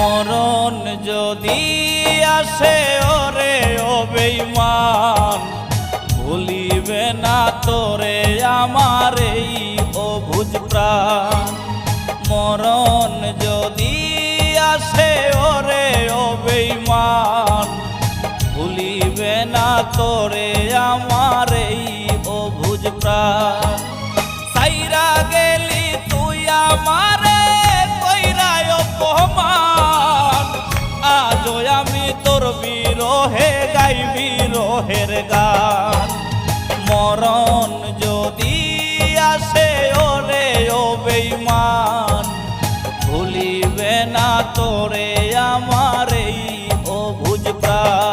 মরণ যদি আসে ওরে ও বেঈমান, ভুলিবে না তোরে আমার এই অবুঝ প্রাণ। মরণ যদি আসে ওরে ও বেঈমান, ভুলিবে না তোরে আমার এই অবুঝ প্রাণ। সাইরা গেলি তুই আমারে কইরায় অপমান, আজও আমি তোর বিরহে গাই বিরহের গান। মরণ যদি আসে ওরে ও বেঈমান, ভুলিবে না তোরে আমার এই অবুঝ প্রাণ।